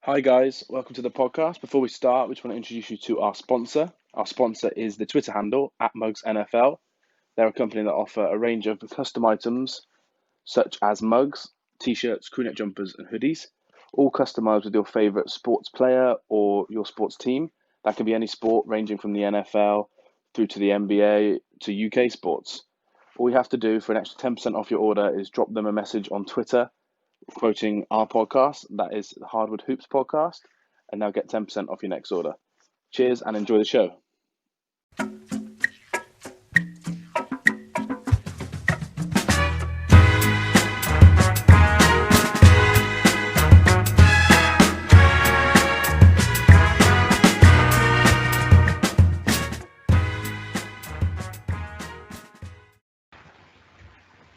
Hi guys, welcome to the podcast. Before we start, we just want to introduce you to our sponsor. Our sponsor is the Twitter handle at Mugs NFL. They're a company that offer a range of custom items such as mugs, t-shirts, crewneck jumpers, and hoodies, all customized with your favorite sports player or your sports team. That can be any sport ranging from the NFL through to the NBA to UK sports. All you have to do for an extra 10% off your order is drop them a message on Twitter quoting our podcast, that is the Hardwood Hoops podcast, and they'll get 10% off your next order. Cheers and enjoy the show.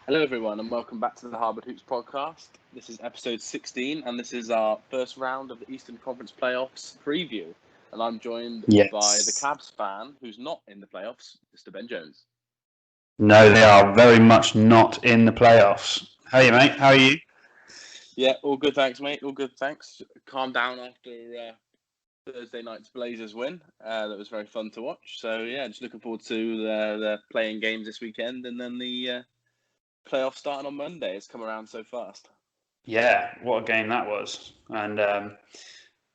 Hello, everyone, and welcome back to the Hardwood Hoops podcast. This is episode 16, and this is our first round of the Eastern Conference playoffs preview. And I'm joined by the Cavs fan who's not in the playoffs, Mr. Ben Jones. No, they are very much not in the playoffs. Hey, mate, how are you? Yeah, all good, thanks, mate. All good, thanks. Calm down after Thursday night's Blazers win. That was very fun to watch. So, yeah, just looking forward to the playing games this weekend, and then the playoff starting on Monday. It's come around so fast. Yeah, what a game that was. And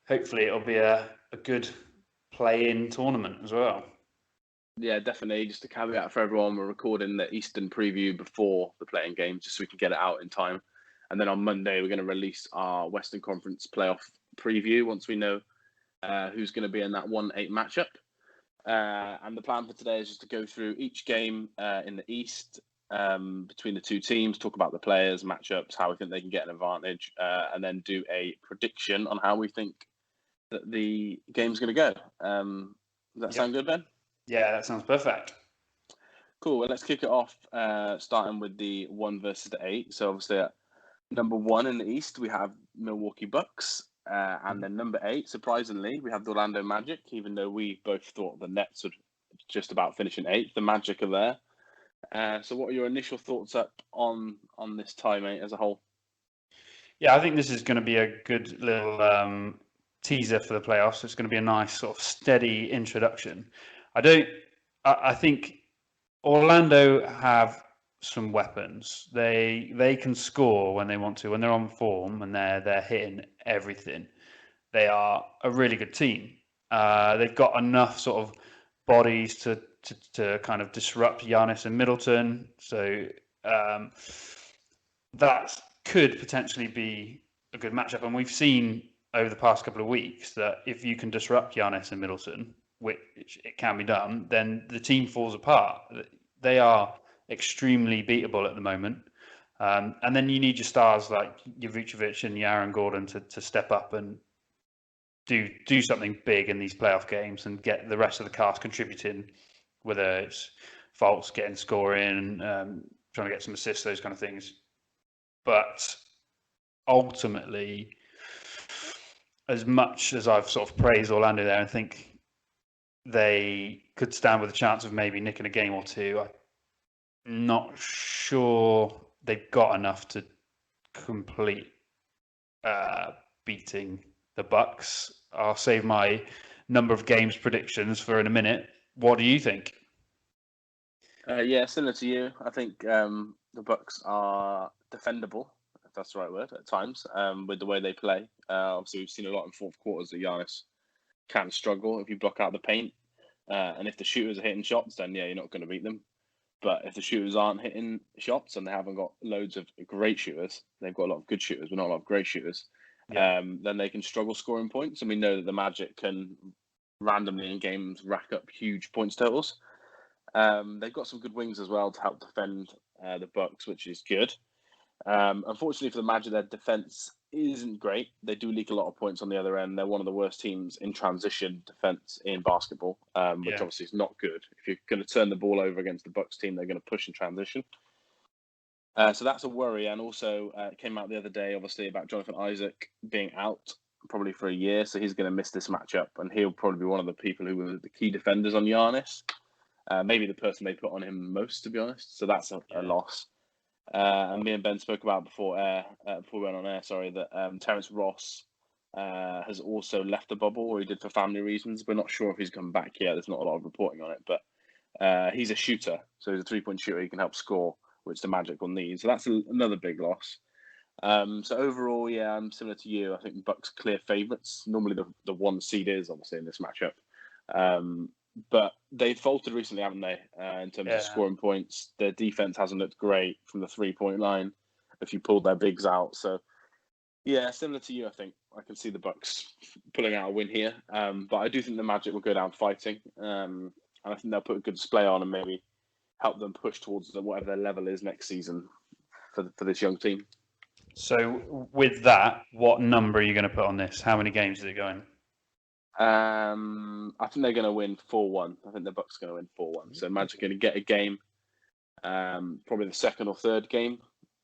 hopefully it'll be a good play-in tournament as well. Yeah, definitely. Just a caveat for everyone, we're recording the Eastern preview before the playing game, just so we can get it out in time. And then on Monday, we're going to release our Western Conference playoff preview once we know who's going to be in that 1-8 matchup. And the plan for today is just to go through each game in the East, between the two teams, talk about the players, matchups, how we think they can get an advantage, and then do a prediction on how we think that the game's going to go. Does that sound good, Ben? Yeah, that sounds perfect. Cool. Well, let's kick it off, starting with the 1 versus the 8. So obviously at number 1 in the East, we have Milwaukee Bucks. And then number 8, surprisingly, we have the Orlando Magic, even though we both thought the Nets would just about finish in 8th. The Magic are there. So what are your initial thoughts up on this tie, mate, as a whole? Yeah, I think this is going to be a good little teaser for the playoffs. It's going to be a nice sort of steady introduction. I think Orlando have some weapons. They can score when they want to, when they're on form and they're hitting everything. They are a really good team. They've got enough sort of bodies to kind of disrupt Giannis and Middleton. So that could potentially be a good matchup. And we've seen over the past couple of weeks that if you can disrupt Giannis and Middleton, which it can be done, then the team falls apart. They are extremely beatable at the moment. And then you need your stars like your Vucevic and your Aaron Gordon to step up and do something big in these playoff games and get the rest of the cast contributing, whether it's Fultz getting scoring, trying to get some assists, those kind of things. But ultimately, as much as I've sort of praised Orlando there and think they could stand with a chance of maybe nicking a game or two, I'm not sure they've got enough to complete beating the Bucks. I'll save my number of games predictions for in a minute. What do you think? Yeah, similar to you. I think the Bucks are defendable, if that's the right word, at times, with the way they play. Obviously, we've seen a lot in fourth quarters that Giannis can struggle if you block out the paint. And if the shooters are hitting shots, then yeah, you're not going to beat them. But if the shooters aren't hitting shots and they haven't got loads of great shooters, they've got a lot of good shooters, but not a lot of great shooters, then they can struggle scoring points. And we know that the Magic can randomly in games rack up huge points totals. They've got some good wings as well to help defend the Bucks, which is good. Unfortunately for the Magic, their defense isn't great. They do leak a lot of points on the other end. They're one of the worst teams in transition defense in basketball, which obviously is not good. If you're going to turn the ball over against the Bucks team, they're going to push in transition. So that's a worry. And also, it came out the other day, obviously, about Jonathan Isaac being out probably for a year. So he's going to miss this matchup. And he'll probably be one of the people who were the key defenders on Giannis. Maybe the person they put on him most, to be honest. So that's a loss. And me and Ben spoke about before we went on air, that Terrence Ross has also left the bubble, or he did for family reasons. We're not sure if he's come back yet. There's not a lot of reporting on it, but he's a shooter, so he's a 3-point shooter. He can help score, which the Magic will need. So that's another big loss. So overall, yeah, I'm similar to you. I think the Bucks clear favourites. Normally, the one seed is obviously in this matchup, but they've faltered recently, haven't they? In terms of scoring points, their defense hasn't looked great from the 3-point line. If you pulled their bigs out, so yeah, similar to you, I think I can see the Bucks pulling out a win here. But I do think the Magic will go down fighting, and I think they'll put a good display on and maybe help them push towards whatever their level is next season for this young team. So with that, what number are you going to put on this? How many games is it going? I think they're going to win 4-1. I think the Bucks are going to win 4-1. So Magic are going to get a game, probably the second or third game.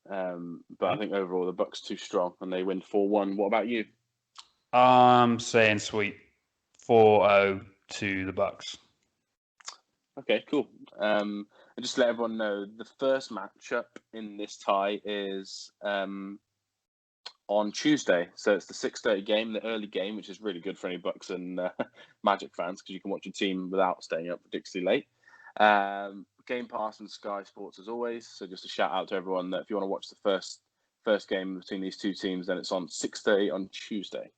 But I think overall the Bucks too strong and they win 4-1. What about you? I'm saying sweep 4-0 to the Bucks. Okay, cool. And just to let everyone know, the first matchup in this tie is on Tuesday. So it's the 6:30 game, the early game, which is really good for any Bucks and Magic fans because you can watch your team without staying up ridiculously late. Game Pass and Sky Sports as always. So just a shout out to everyone that if you want to watch the first game between these two teams, then it's on 6:30 on Tuesday.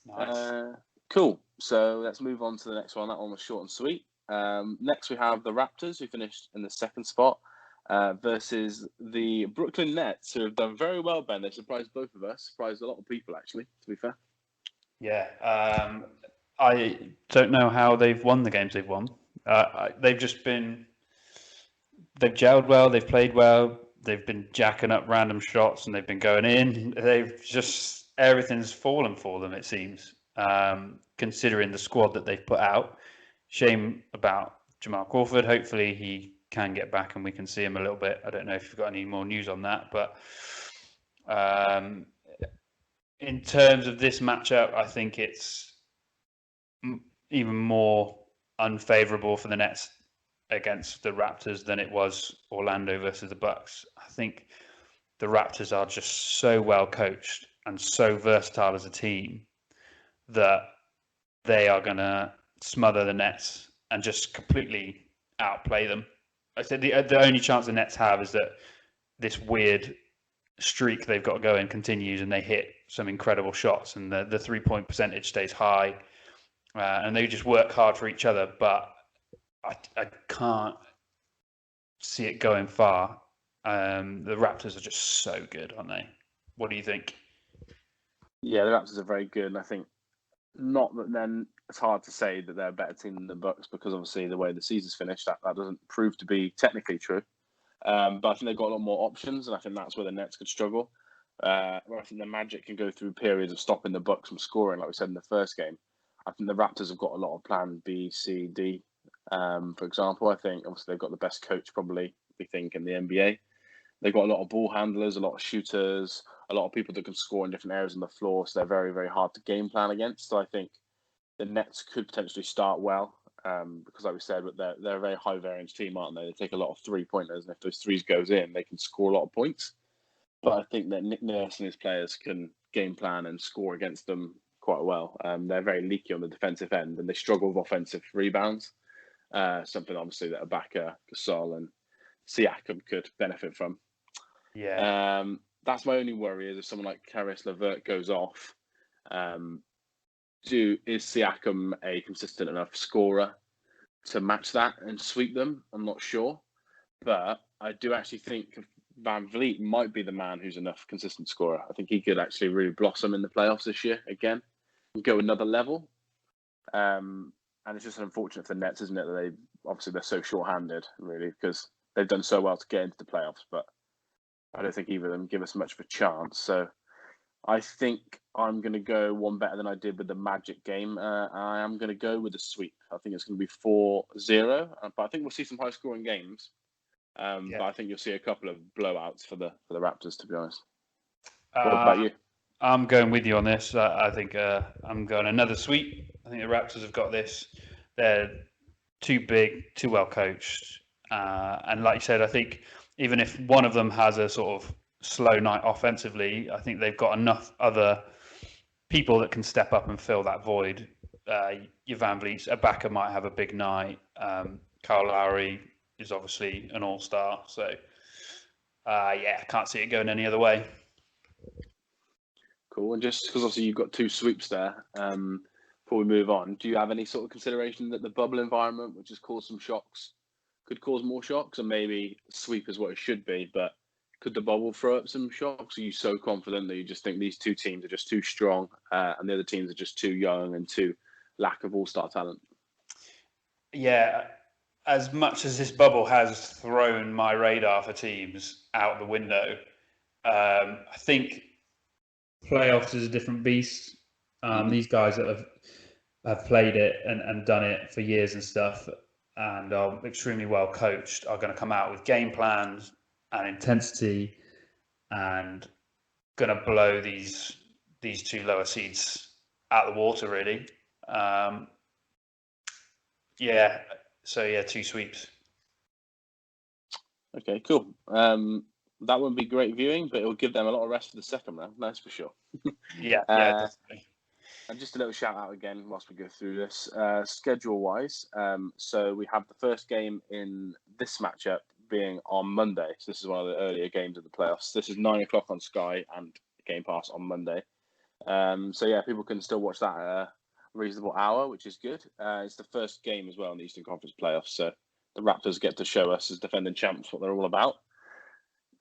Nice. Cool. So let's move on to the next one. That one was short and sweet. Next we have the Raptors, who finished in the second spot, versus the Brooklyn Nets, who have done very well, Ben. They surprised both of us. Surprised a lot of people, actually, to be fair. Yeah. I don't know how they've won the games they've won. They've gelled well, they've played well, they've been jacking up random shots and they've been going in. Everything's fallen for them, it seems, considering the squad that they've put out. Shame about Jamal Crawford. Hopefully he can get back and we can see him a little bit. I don't know if you've got any more news on that, but in terms of this matchup, I think it's even more unfavourable for the Nets against the Raptors than it was Orlando versus the Bucks. I think the Raptors are just so well coached and so versatile as a team that they are going to smother the Nets and just completely outplay them. I said the only chance the Nets have is that this weird streak they've got going continues and they hit some incredible shots and the 3-point percentage stays high and they just work hard for each other. But I can't see it going far. The Raptors are just so good, aren't they? What do you think? Yeah, the Raptors are very good, and I think not that then it's hard to say that they're a better team than the Bucks because obviously the way the season's finished, that doesn't prove to be technically true. But I think they've got a lot more options, and I think that's where the Nets could struggle. Where I think the Magic can go through periods of stopping the Bucks from scoring, like we said in the first game. I think the Raptors have got a lot of plan B, C, D. For example, I think obviously they've got the best coach probably, we think, in the NBA. They've got a lot of ball handlers, a lot of shooters, a lot of people that can score in different areas on the floor. So they're very, very hard to game plan against. So I think the Nets could potentially start well because, like we said, they're a very high variance team, aren't they? They take a lot of 3-pointers, and if those threes goes in, they can score a lot of points. But I think that Nick Nurse and his players can game plan and score against them quite well. They're very leaky on the defensive end, and they struggle with offensive rebounds. Something obviously that Ibaka, Gasol, and Siakam could benefit from. Yeah. That's my only worry is if someone like Caris LeVert goes off, is Siakam a consistent enough scorer to match that and sweep them? I'm not sure. But I do actually think Van Vliet might be the man who's enough consistent scorer. I think he could actually really blossom in the playoffs this year again and go another level. And it's just unfortunate for the Nets, isn't it, that they're so short-handed, really, because they've done so well to get into the playoffs, but I don't think either of them give us much of a chance. So I think I'm going to go one better than I did with the Magic game. I am going to go with a sweep. I think it's going to be 4-0, but I think we'll see some high-scoring games. But I think you'll see a couple of blowouts for the Raptors, to be honest. What about you? I'm going with you on this. I think I'm going another sweep. I think the Raptors have got this. They're too big, too well coached. And like you said, I think even if one of them has a sort of slow night offensively, I think they've got enough other people that can step up and fill that void. Your Van Vliet's, Ibaka might have a big night. Kyle Lowry is obviously an all-star. So, I can't see it going any other way. Cool. And just because obviously you've got two sweeps there, before we move on, do you have any sort of consideration that the bubble environment, which has caused some shocks, could cause more shocks? And maybe sweep is what it should be, but could the bubble throw up some shocks? Are you so confident that you just think these two teams are just too strong and the other teams are just too young and too lack of all-star talent? Yeah, as much as this bubble has thrown my radar for teams out the window, I think playoffs is a different beast. These guys that have played it and done it for years and stuff, and are extremely well coached, are going to come out with game plans and intensity, and going to blow these two lower seeds out the water, really. Two sweeps. Okay, cool. That wouldn't be great viewing, but it will give them a lot of rest for the second round. That's for sure. Yeah, definitely. And just a little shout out again whilst we go through this, schedule-wise. So we have the first game in this matchup being on Monday. So this is one of the earlier games of the playoffs. This is 9 o'clock on Sky and Game Pass on Monday. People can still watch that at a reasonable hour, which is good. It's the first game as well in the Eastern Conference playoffs. So the Raptors get to show us as defending champs what they're all about.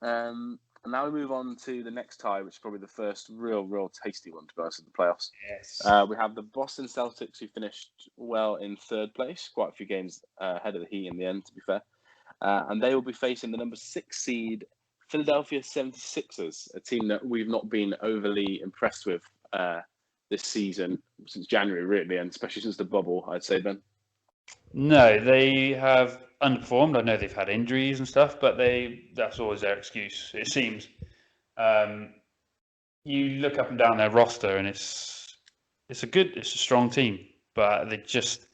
And now we move on to the next tie, which is probably the first real tasty one to be honest in the playoffs. Yes. We have the Boston Celtics, who finished well in third place, quite a few games ahead of the Heat in the end, to be fair. And they will be facing the number 6 seed Philadelphia 76ers, a team that we've not been overly impressed with this season since January, really, and especially since the bubble, I'd say, Ben. No, they have underperformed. I know they've had injuries and stuff, but that's always their excuse, it seems. You look up and down their roster, and it's a strong team, but they just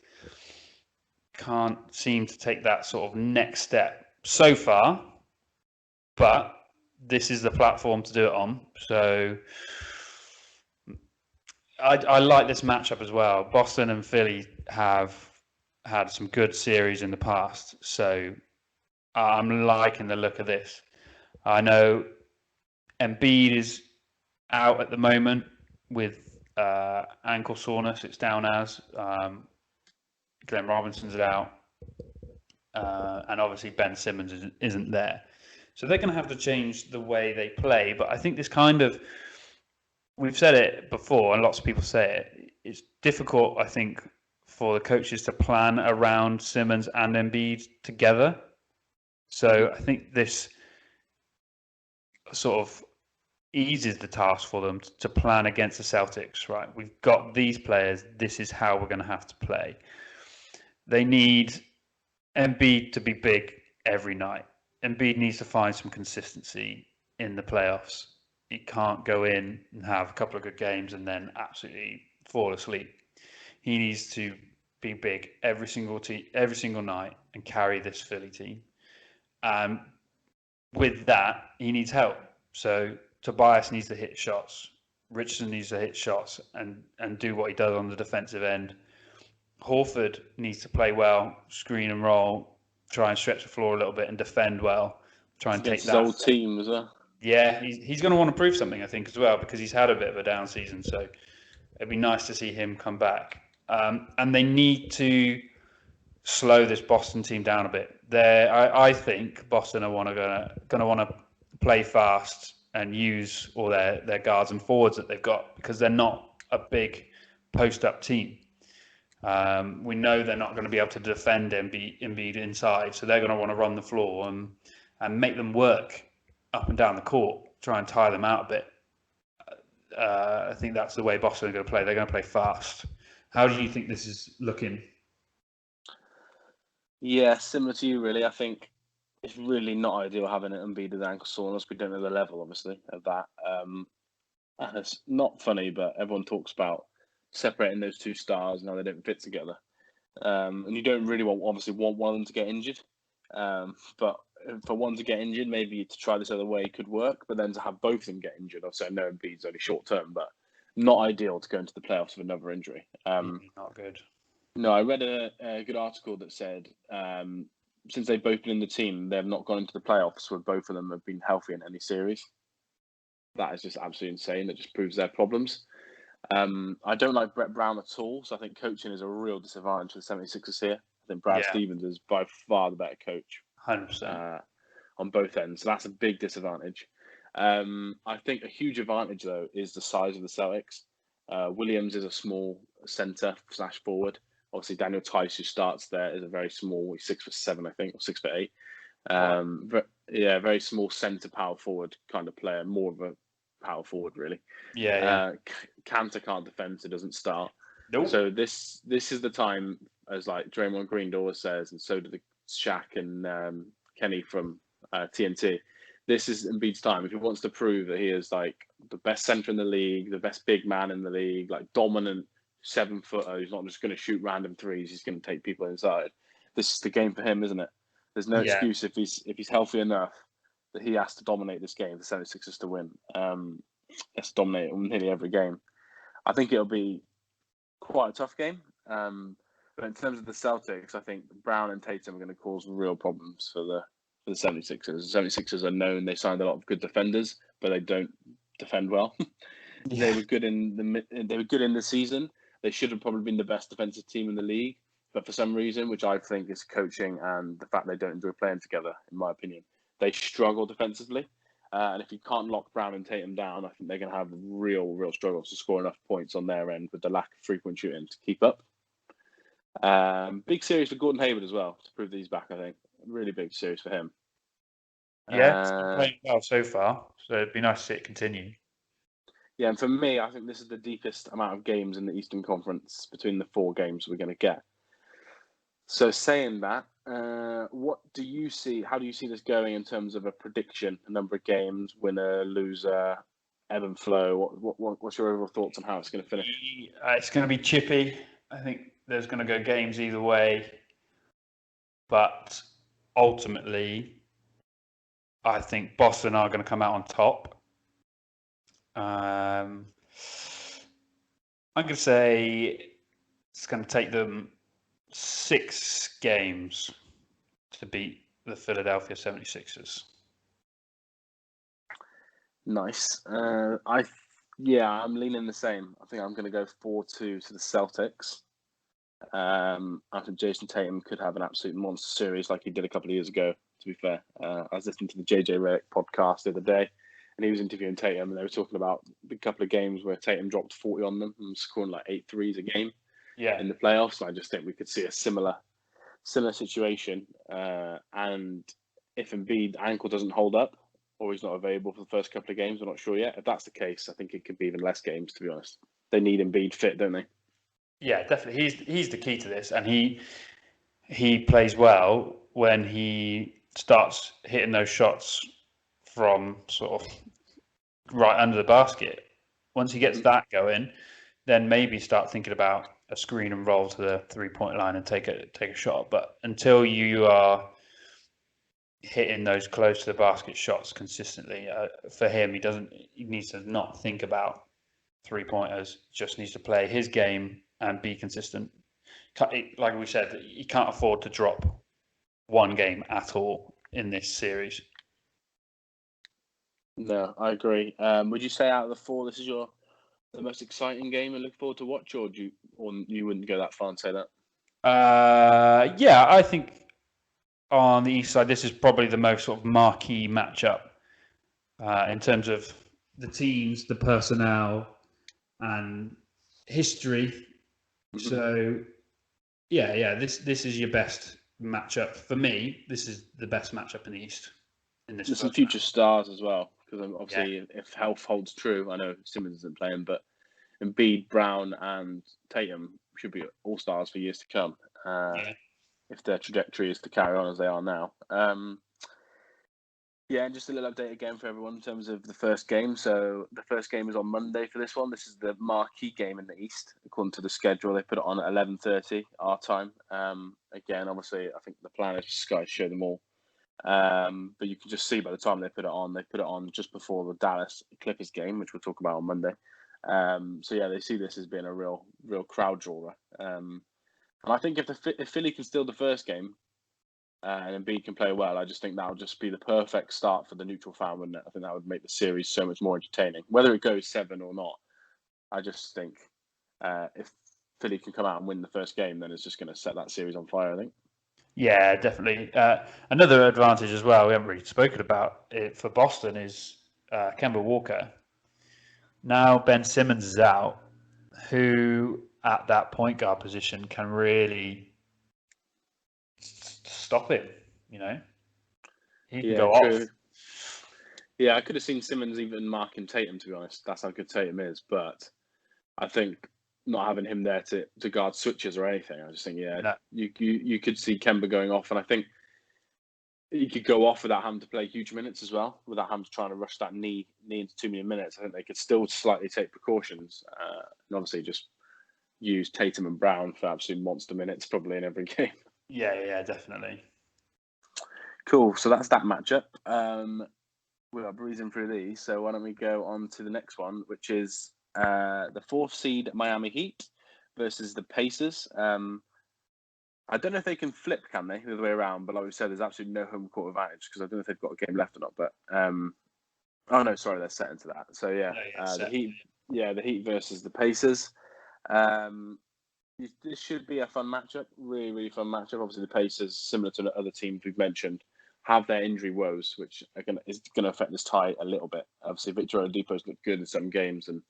can't seem to take that sort of next step so far. But this is the platform to do it on. So I like this matchup as well. Boston and Philly have had some good series in the past, so I'm liking the look of this. I know Embiid is out at the moment with ankle soreness. It's down as Glenn Robinson's out, and obviously Ben Simmons isn't there. So they're going to have to change the way they play. But I think this we've said it before, and lots of people say it. It's difficult, I think, for the coaches to plan around Simmons and Embiid together. So I think this sort of eases the task for them to plan against the Celtics, right? We've got these players. This is how we're going to have to play. They need Embiid to be big every night. Embiid needs to find some consistency in the playoffs. He can't go in and have a couple of good games and then absolutely fall asleep. He needs to be big every single night and carry this Philly team. With that, he needs help. So Tobias needs to hit shots. Richardson needs to hit shots and do what he does on the defensive end. Horford needs to play well, screen and roll, try and stretch the floor a little bit and defend well. Try and take that. His old team as well. Yeah, he's going to want to prove something, I think, as well, because he's had a bit of a down season. So it'd be nice to see him come back. And they need to slow this Boston team down a bit. I think Boston are going to want to play fast and use all their guards and forwards that they've got, because they're not a big post-up team. We know they're not going to be able to defend Embiid inside, so they're going to want to run the floor and make them work up and down the court, try and tire them out a bit. I think that's the way Boston are going to play. They're going to play fast. How do you think this is looking? Yeah, similar to you, really. I think it's really not ideal having an Embiid with ankle soreness. We don't know the level, obviously, of that. And it's not funny, but everyone talks about separating those two stars now they don't fit together. And you don't really want one of them to get injured. But for one to get injured, maybe to try this other way could work. But then to have both of them get injured, obviously I know Embiid's only short term, but not ideal to go into the playoffs with another injury. Not good. No, I read a good article that said since they've both been in the team, they have not gone into the playoffs where both of them have been healthy in any series. That is just absolutely insane. That just proves their problems. I don't like Brett Brown at all, so I think coaching is a real disadvantage for the 76ers here. I think Brad Stevens is by far the better coach. 100%. On both ends, so that's a big disadvantage. I think a huge advantage, though, is the size of the Celtics. Williams is a small centre / forward. Obviously, Daniel Tice, who starts there, is a very small. He's 6'7", I think, or 6'8". Very small centre power forward kind of player, more of a power forward, really. Cantor can't defend, so doesn't start. Nope. So this is the time, as like Draymond Green always says, and so do the Shaq and Kenny from TNT. This is Embiid's time. If he wants to prove that he is like the best centre in the league, the best big man in the league, like dominant 7-footer, he's not just going to shoot random threes. He's going to take people inside. This is the game for him, isn't it? There's no excuse if he's healthy enough that he has to dominate this game for 76ers to win. He has to dominate nearly every game. I think it'll be quite a tough game. But in terms of the Celtics, I think Brown and Tatum are going to cause real problems for the 76ers. The 76ers are known they signed a lot of good defenders, but they don't defend well. They were good in the season. They should have probably been the best defensive team in the league, but for some reason, which I think is coaching and the fact they don't enjoy playing together, in my opinion, they struggle defensively. And if you can't lock Brown and Tatum down, I think they're going to have real struggles to score enough points on their end with the lack of 3-point shooting to keep up. Big series for Gordon Hayward as well to prove that he's back. I think really big series for him. He's playing well so far, so it'd be nice to see it continue. Yeah, and for me, I think this is the deepest amount of games in the Eastern Conference between the 4 games we're going to get. So saying that, what do you see? How do you see this going in terms of a prediction, a number of games, winner, loser, ebb and flow? What's your overall thoughts on how it's going to finish? It's going to be chippy. I think there's going to go games either way, but ultimately, I think Boston are going to come out on top. I'm going to say it's going to take them 6 games to beat the Philadelphia 76ers. Nice. I'm leaning the same. I think I'm going to go 4-2 to the Celtics. I think Jason Tatum could have an absolute monster series like he did a couple of years ago, to be fair. I was listening to the JJ Redick podcast the other day, and he was interviewing Tatum, and they were talking about the couple of games where Tatum dropped 40 on them and scoring like 8 threes a game in the playoffs. I just think we could see a similar situation. And if Embiid's ankle doesn't hold up or he's not available for the first couple of games, we're not sure yet. If that's the case, I think it could be even less games, to be honest. They need Embiid fit, don't they? Yeah, definitely. He's the key to this, and he plays well when he starts hitting those shots from sort of right under the basket. Once he gets that going, then maybe start thinking about a screen and roll to the 3-point line and take a shot. But until you are hitting those close to the basket shots consistently, for him, he needs to not think about 3-pointers. Just needs to play his game and be consistent. Like we said, he can't afford to drop one game at all in this series. No, I agree. Would you say out of the 4, this is the most exciting game and look forward to watch, or you wouldn't go that far and say that? I think on the East side, this is probably the most sort of marquee matchup in terms of the teams, the personnel, and history. So, this is your best matchup for me. This is the best matchup in the East. There's some future stars as well, because obviously, if health holds true, I know Simmons isn't playing, but Embiid, Brown, and Tatum should be all stars for years to come. If their trajectory is to carry on as they are now. And just a little update again for everyone in terms of the first game. So the first game is on Monday for this one. This is the marquee game in the East. According to the schedule, they put it on at 11:30 our time. Again, obviously, I think the plan is for Sky to show them all. But you can just see by the time they put it on just before the Dallas Clippers game, which we'll talk about on Monday. So yeah, they see this as being a real crowd drawer. And I think if Philly can steal the first game and Embiid can play well, I just think that would just be the perfect start for the neutral fan, wouldn't it? I think that would make the series so much more entertaining. Whether it goes 7 or not, I just think if Philly can come out and win the first game, then it's just going to set that series on fire, I think. Yeah, definitely. Another advantage as well, we haven't really spoken about it for Boston, is Kemba Walker. Now Ben Simmons is out, who at that point guard position can really stop him, you know? He can Yeah, go true. off. Yeah, I could have seen Simmons even marking Tatum, to be honest. That's how good Tatum is. But I think not having him there to guard switches or anything, I just think, yeah, No. you could see Kemba going off. And I think he could go off without having to play huge minutes as well, without having to try to rush that knee into too many minutes. I think they could still slightly take precautions and obviously just use Tatum and Brown for absolute monster minutes probably in every game. Yeah, definitely. Cool. So that's that matchup. We are breezing through these. So why don't we go on to the next one, which is the 4th seed Miami Heat versus the Pacers. I don't know if they can flip, can they, the other way around? But like we said, there's absolutely no home court advantage because I don't know if they've got a game left or not. But oh no, sorry, they're set into that. So yeah, the Heat, the Heat versus the Pacers. This should be a fun matchup, really fun matchup. Obviously, the Pacers, similar to the other teams we've mentioned, have their injury woes, which is going to affect this tie a little bit. Obviously, Victor Oladipo's looked good in some games and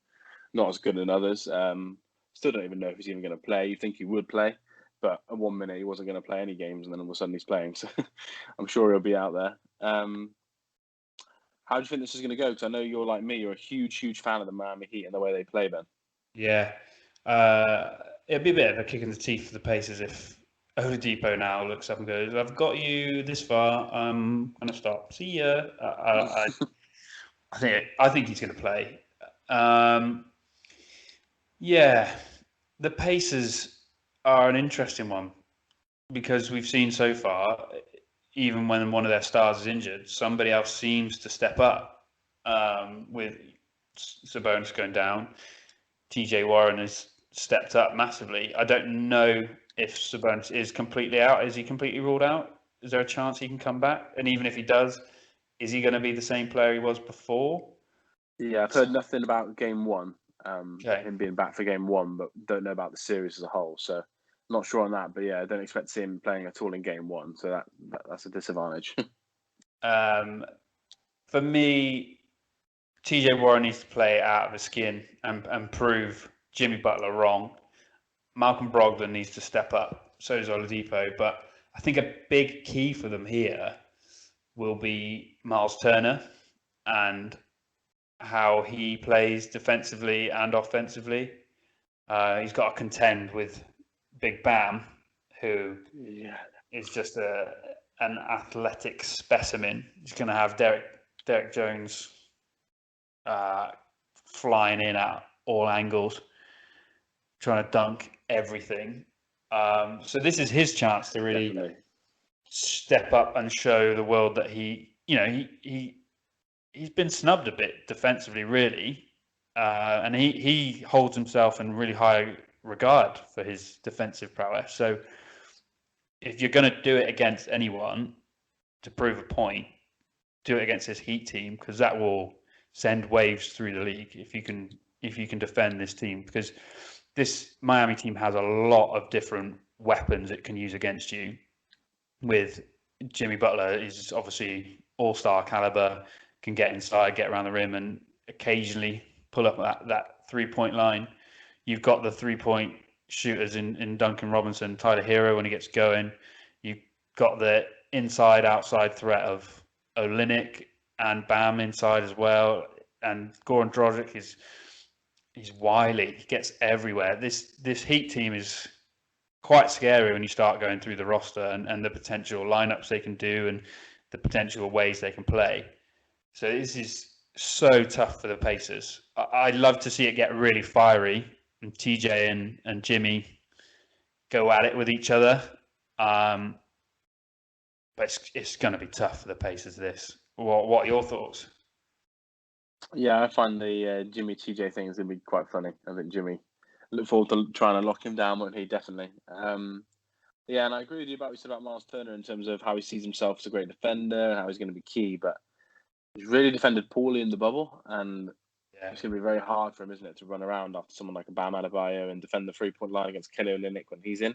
not as good in others. Still don't even know if he's even going to play. You think he would play, but at 1 minute he wasn't going to play any games, and then all of a sudden he's playing. So I'm sure he'll be out there. How do you think this is going to go? Because I know you're like me. You're a huge fan of the Miami Heat and the way they play, Ben. Yeah. It'd be a bit of a kick in the teeth for the Pacers if Oladipo now looks up and goes, "I've got you this far. I'm gonna stop. See ya." I think he's gonna play. Yeah, the Pacers are an interesting one because we've seen so far, even when one of their stars is injured, somebody else seems to step up. With Sabonis going down, TJ Warren has stepped up massively. I don't know if Sabonis is completely out. Is he completely ruled out? Is there a chance he can come back? And even if he does, is he going to be the same player he was before? Yeah, I've heard nothing about game 1, Okay. him being back for game 1, but don't know about the series as a whole. So not sure on that. But yeah, I don't expect to see him playing at all in game 1. So that's a disadvantage. For me, TJ Warren needs to play out of his skin and prove Jimmy Butler wrong. Malcolm Brogdon needs to step up. So does Oladipo. But I think a big key for them here will be Miles Turner and how he plays defensively and offensively. He's got to contend with Big Bam, who is just an athletic specimen. He's going to have Derek Jones flying in at all angles, trying to dunk everything. So this is his chance to really step up and show the world that he's been snubbed a bit defensively, really, and he holds himself in really high regard for his defensive prowess. So if you're going to do it against anyone to prove a point, do it against this Heat team, because that will send waves through the league if you can defend this team, because this Miami team has a lot of different weapons it can use against you. With Jimmy Butler is obviously all-star caliber, can get inside, get around the rim, and occasionally pull up that three-point line. You've got the three-point shooters in Duncan Robinson, Tyler Hero when he gets going. You've got the inside-outside threat of Olynyk and Bam inside as well. And Goran Dragic he's wily. He gets everywhere. This Heat team is quite scary when you start going through the roster and the potential lineups they can do and the potential ways they can play. So this is so tough for the Pacers. I'd love to see it get really fiery and TJ and Jimmy go at it with each other. But it's going to be tough for the Pacers, this. What are your thoughts? Yeah, I find the Jimmy TJ thing is going to be quite funny. I think Jimmy, look forward to trying to lock him down, won't he? Definitely. Yeah, and I agree with you about what you said about Miles Turner in terms of how he sees himself as a great defender and how he's going to be key. But he's really defended poorly in the bubble, and Yeah, it's going to be very hard for him, isn't it, to run around after someone like a Bam Adebayo and defend the 3-point line against Kelly Olynyk when he's in.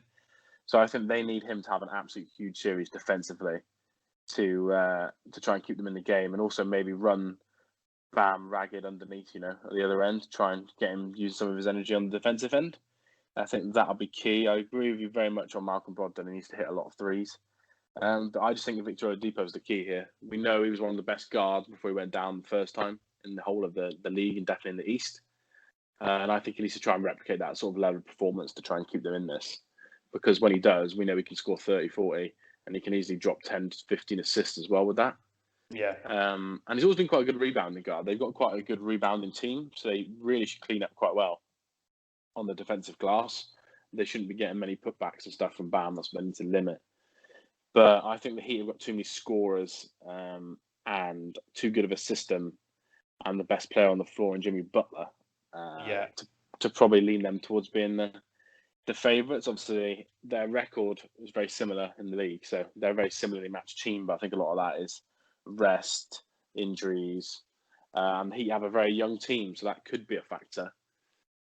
So I think they need him to have an absolute huge series defensively to try and keep them in the game, and also maybe run Bam ragged underneath, at the other end, try and get him use some of his energy on the defensive end. I think that'll be key. I agree with you very much on Malcolm Brogdon. He needs to hit a lot of threes. But I just think Victor Oladipo is the key here. We know he was one of the best guards before he went down the first time in the whole of the league and definitely in the East. And I think he needs to try and replicate that sort of level of performance to try and keep them in this. Because when he does, we know he can score 30, 40, and he can easily drop 10 to 15 assists as well with that. yeah, And he's always been quite a good rebounding guard. They've got quite a good rebounding team, so they really should clean up quite well on the defensive glass. They shouldn't be getting many putbacks and stuff from Bam. That's what they need to limit. But I think the Heat have got too many scorers and too good of a system, and the best player on the floor in Jimmy Butler yeah, to probably lean them towards being the favourites. Obviously, their record is very similar in the league, so they're a very similarly matched team. But I think a lot of that is rest, injuries. The Heat have a very young team, so that could be a factor.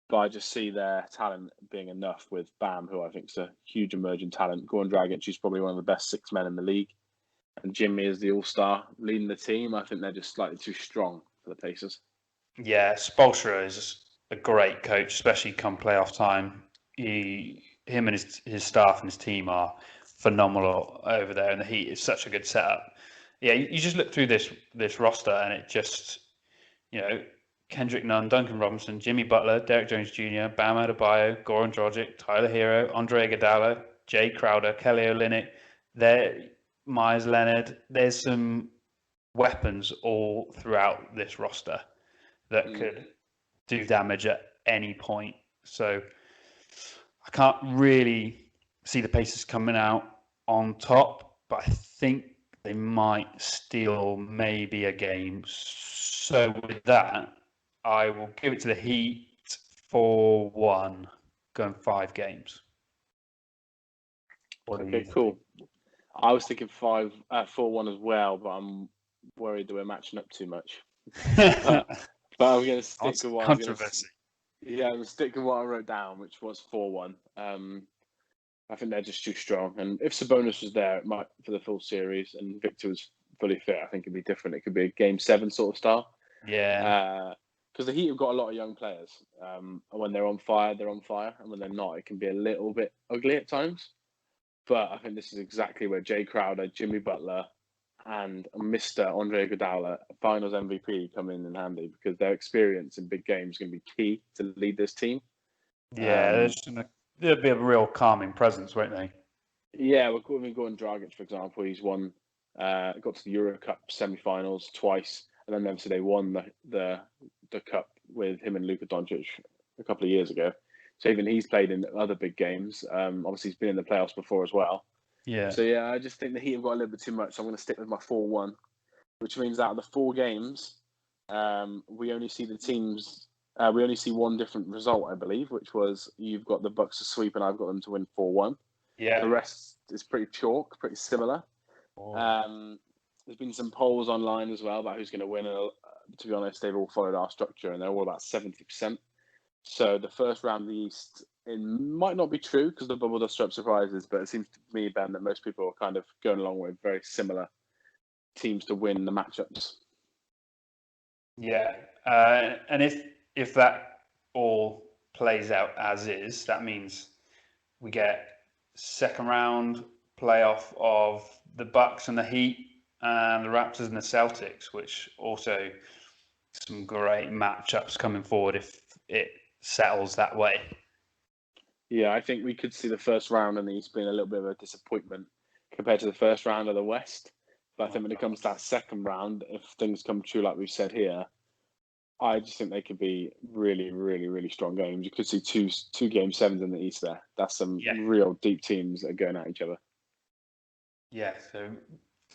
But I just see their talent being enough with Bam, who I think is a huge emerging talent. Goran Dragic, who's probably one of the best 6 men in the league. And Jimmy is the all-star leading the team. I think they're just slightly too strong for the Pacers. yeah. Spoelstra is a great coach, especially come playoff time. Him and his staff and his team are phenomenal over there, and the Heat is such a good setup. Yeah, you just look through this roster, and it just, Kendrick Nunn, Duncan Robinson, Jimmy Butler, Derek Jones Jr., Bam Adebayo, Goran Dragic, Tyler Hero, Andre Iguodala, Jay Crowder, Kelly Olynyk, Myers Leonard. There's some weapons all throughout this roster that could do damage at any point. So I can't really see the Pacers coming out on top, but I think they might steal maybe a game. So with that, I will give it to the Heat for 1, going 5 games. What do you Okay, cool. think? I was thinking 4-1 as well, but I'm worried that we're matching up too much. But I'm going to stick with what controversy. I'm going to stick with what I wrote down, which was 4-1. I think they're just too strong. And if Sabonis was there, it might for the full series, and Victor was fully fit, I think it'd be different. It could be a Game 7 sort of style. Yeah. Because the Heat have got a lot of young players. And when they're on fire, they're on fire. And when they're not, it can be a little bit ugly at times. But I think this is exactly where Jay Crowder, Jimmy Butler, and Mr. Andre Iguodala, Finals MVP, come in handy because their experience in big games is going to be key to lead this team. Yeah, there'll be a real calming presence, won't they? Yeah, we're Goran Dragic, for example. He's won, got to the Euro Cup semi-finals twice, and then obviously they won the cup with him and Luka Doncic a couple of years ago. So even he's played in other big games. Obviously, he's been in the playoffs before as well. Yeah. So yeah, I just think the Heat have got a little bit too much. So I'm going to stick with my 4-1, which means out of the 4 games, we only see the teams. We only see one different result, I believe, which was you've got the Bucks to sweep and I've got them to win 4-1. Yeah. The rest is pretty chalk, pretty similar. There's been some polls online as well about who's going to win. To be honest, they've all followed our structure and they're all about 70%. So the first round of the East, it might not be true because the bubble does throw up surprises, but it seems to me, Ben, that most people are kind of going along with very similar teams to win the matchups. Yeah, and if that all plays out as is, that means we get second round playoff of the Bucks and the Heat and the Raptors and the Celtics, which also some great matchups coming forward if it settles that way. Yeah, I think we could see the first round in the East being a little bit of a disappointment compared to the first round of the West. But I think when it comes to that second round, if things come true like we've said here, I just think they could be really, really, really strong games. You could see two Game 7s in the East there. That's some real deep teams that are going at each other. Yeah, so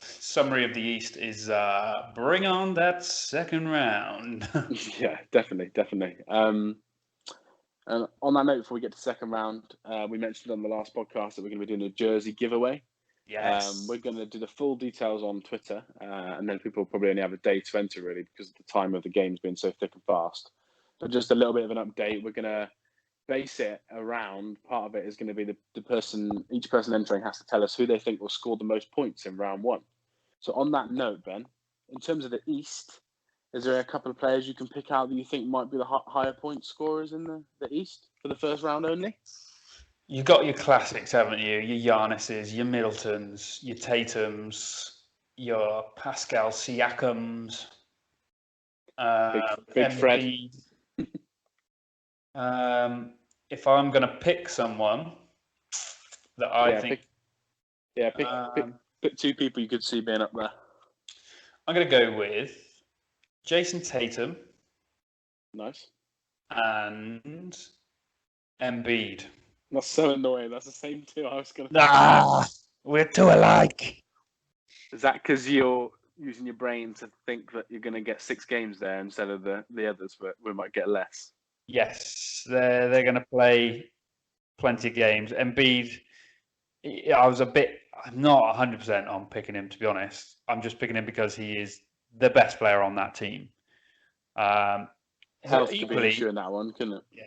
Summary of the East is bring on that second round. Yeah, definitely. And on that note, before we get to second round, we mentioned on the last podcast that we're going to be doing a jersey giveaway. Yes. We're going to do the full details on Twitter, and then people will probably only have a day to enter, really, because of the time of the games being so thick and fast. But just a little bit of an update. We're going to base it around, part of it is going to be each person entering has to tell us who they think will score the most points in round one. So on that note, Ben, in terms of the East, is there a couple of players you can pick out that you think might be the higher point scorers in the East for the first round only? You got your classics, haven't you? Your Giannis's, your Middletons, your Tatums, your Pascal Siakams, Big Fred. If I'm going to pick someone that I think... Pick two people you could see being up there. I'm going to go with Jason Tatum. Nice. And Embiid. That's so annoying. That's the same two I was going to... we're too alike. Is that because you're using your brain to think that you're going to get 6 games there instead of the others, but we might get less? Yes, they're going to play plenty of games. Embiid, I'm not 100% on picking him, to be honest. I'm just picking him because he is the best player on that team. Health could be an issue in that one, couldn't it? Yeah.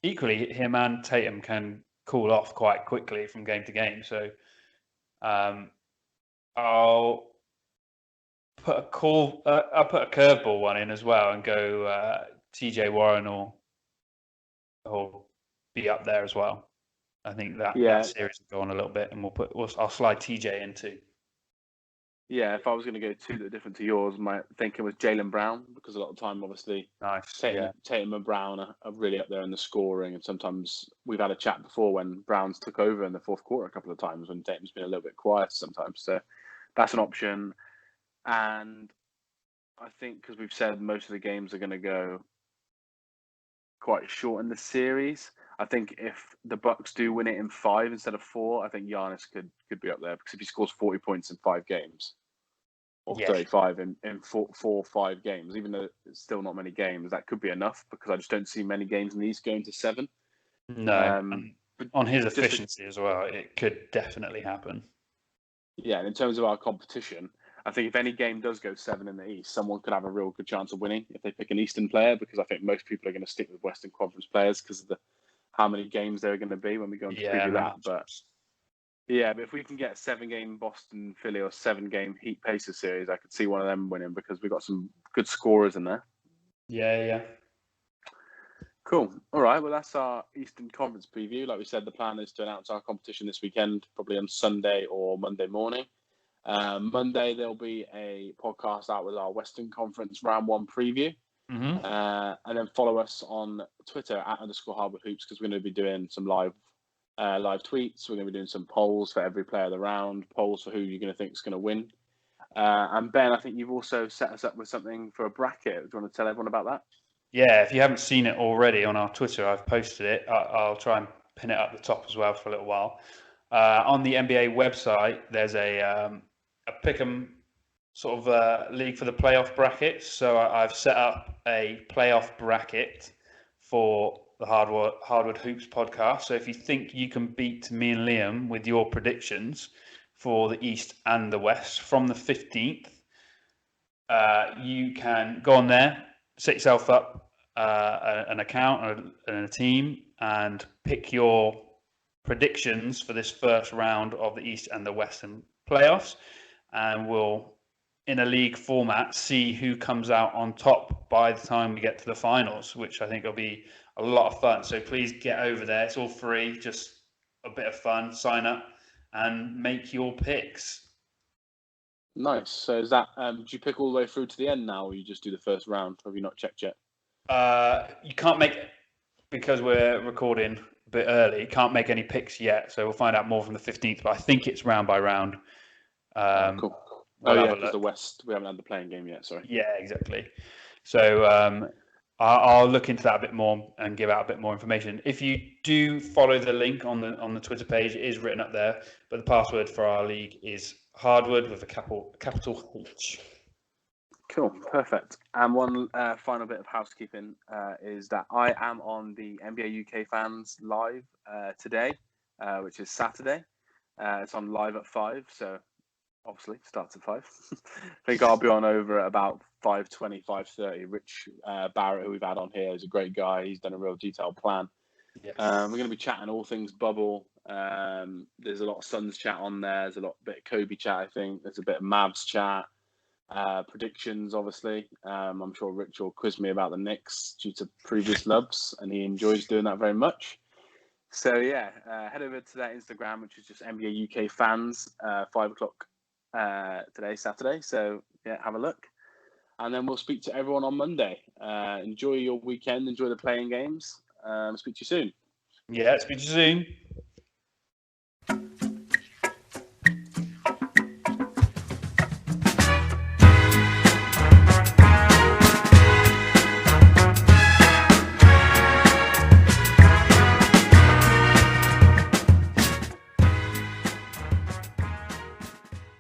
Equally, him and Tatum can cool off quite quickly from game to game. So I'll put a curveball one in as well and go TJ Warren or be up there as well. I think that series will go on a little bit, and I'll slide TJ in too. Yeah, if I was going to go two that are different to yours, my thinking was Jaylen Brown, because a lot of the time, obviously, Tatum and Brown are really up there in the scoring, and sometimes we've had a chat before when Brown's took over in the fourth quarter a couple of times when Tatum's been a little bit quiet sometimes. So that's an option. And I think because we've said most of the games are going to go quite short in the series, I think if the Bucks do win it in 5 instead of 4, I think Giannis could be up there, because if he scores 40 points in 5 games, or 35 in 4 or 5 games, even though it's still not many games, that could be enough, because I just don't see many games in the East going to 7. No, but on his efficiency as well, it could definitely happen. Yeah, and in terms of our competition, I think if any game does go 7 in the East, someone could have a real good chance of winning if they pick an Eastern player, because I think most people are going to stick with Western Conference players because of how many games there are going to be when we go on to preview that. But if we can get a 7-game Boston Philly or 7-game Heat Pacers series, I could see one of them winning, because we've got some good scorers in there. Yeah. Cool. All right. Well, that's our Eastern Conference preview. Like we said, the plan is to announce our competition this weekend, probably on Sunday or Monday morning. Monday, there'll be a podcast out with our Western Conference Round 1 preview. Mm-hmm. And then follow us on Twitter @_Hardwood Hoops, because we're going to be doing some live tweets. We're going to be doing some polls for every player of the round, polls for who you're going to think is going to win. And Ben, I think you've also set us up with something for a bracket. Do you want to tell everyone about that? Yeah, if you haven't seen it already on our Twitter, I've posted it. I'll try and pin it up the top as well for a little while. On the NBA website, there's a pick'em sort of league for the playoff brackets. So I've set up a playoff bracket for the Hardwood Hoops podcast. So if you think you can beat me and Liam with your predictions for the East and the West from the 15th, you can go on there, set yourself up an account and a team, and pick your predictions for this first round of the East and the Western playoffs, and we'll, in a league format, see who comes out on top by the time we get to the finals, which I think will be a lot of fun. So please get over there. It's all free, just a bit of fun. Sign up and make your picks. Nice. So is that, do you pick all the way through to the end now, or you just do the first round? Have you not checked yet? You can't make, because we're recording a bit early, can't make any picks yet. So we'll find out more from the 15th, but I think it's round by round. Cool. Because the West, we haven't had the playing game yet, sorry. Yeah, exactly. So I'll look into that a bit more and give out a bit more information. If you do follow the link on the Twitter page, it is written up there, but the password for our league is Hardwood with a capital H. Cool, perfect. And one final bit of housekeeping is that I am on the NBA UK Fans Live today, which is Saturday. It's on live at 5, so obviously starts at 5. I think I'll be on over at about 5:20, 5:30. Rich Barrett, who we've had on here, is a great guy. He's done a real detailed plan. Yes. We're going to be chatting all things bubble. There's a lot of Suns chat on there. There's a bit of Kobe chat, I think. There's a bit of Mavs chat. Predictions, obviously. I'm sure Rich will quiz me about the Knicks due to previous loves, and he enjoys doing that very much. So, yeah, head over to that Instagram, which is just NBA UK Fans, 5 o'clock today, Saturday. So, yeah, have a look. And then we'll speak to everyone on Monday. Enjoy your weekend. Enjoy the playing games. Speak to you soon. Yeah, speak to you soon.